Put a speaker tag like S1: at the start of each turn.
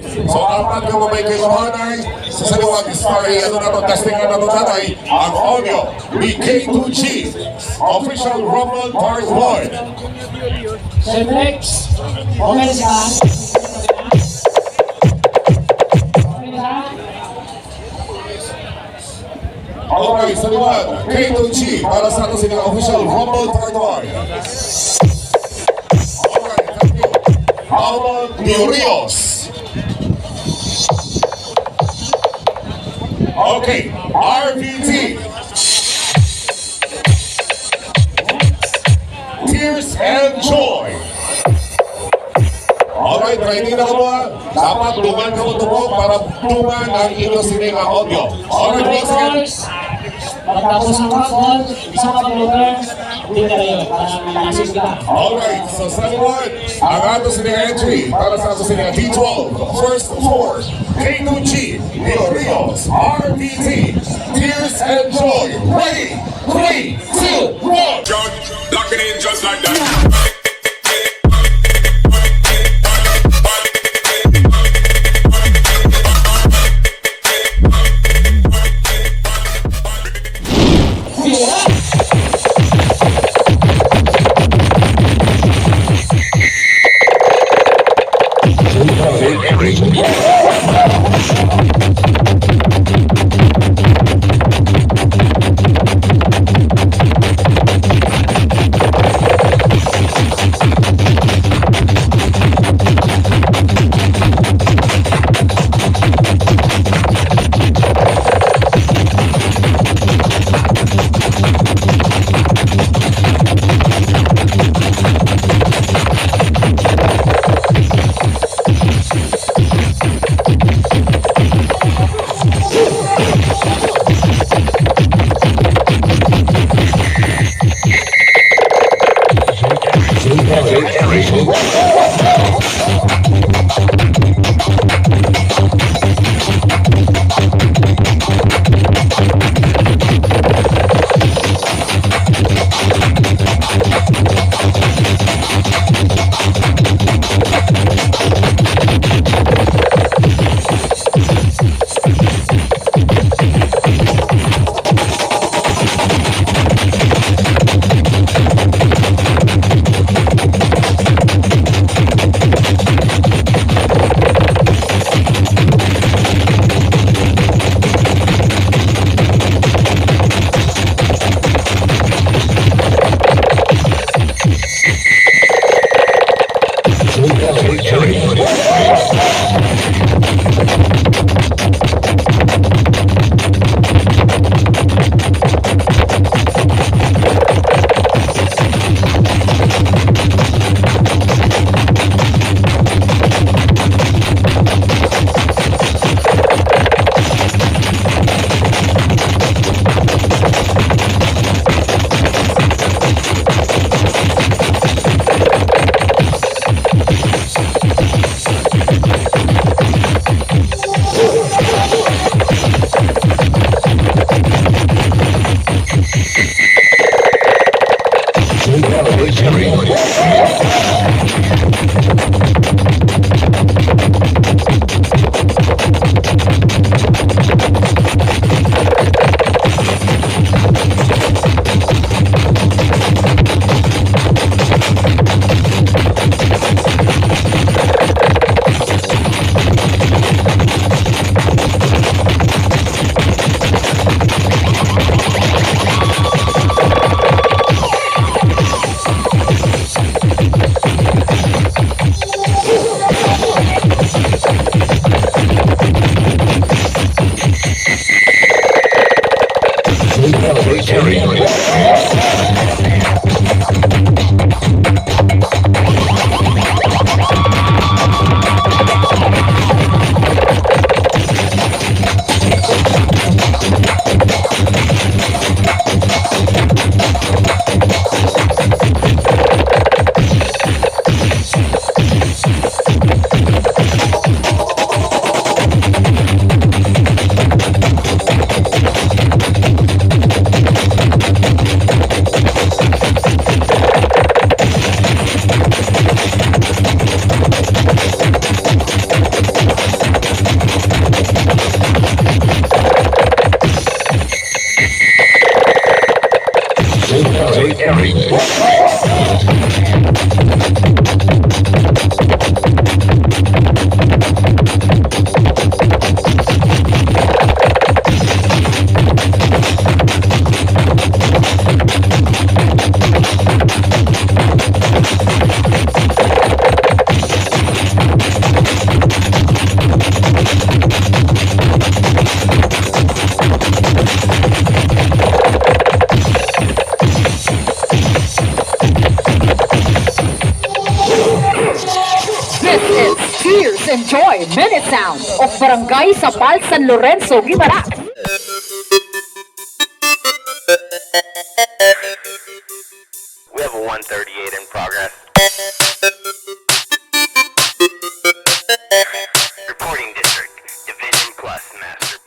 S1: So, apat ka mamay kayo hanay sa saliwag story, ano na ito, testing na ito tatay, ang audio ni K2G, Official Rumble Part 1.
S2: Sir Flex, okay na siya? Okay na siya?
S1: Alright, saliwag, K2G, para sa ito silang Official Rumble Part 1. Alright, thank you. How about the Rios? Okay, RVT. Tears and Joy. Alright, ready na ka ba? Dapat tuman ka mo tumok para tuman ang ino sining audio. Alright, once again.
S2: Pagtapos ng roll, isang mag-vlogger, hindi ka kayo para malasin kita.
S1: Alright, so second, ang ato sining entry para sa ato sining D12. First four, K2G, Leo Rios, RVT, Tears and Joy. Ready? 3, 2, 1.
S3: Lock it in just like that.
S4: Unit Sound of Barangay Sapal, San Lorenzo, Guimaras.
S5: We have a 138 in progress. Reporting district, Division Plus, Master.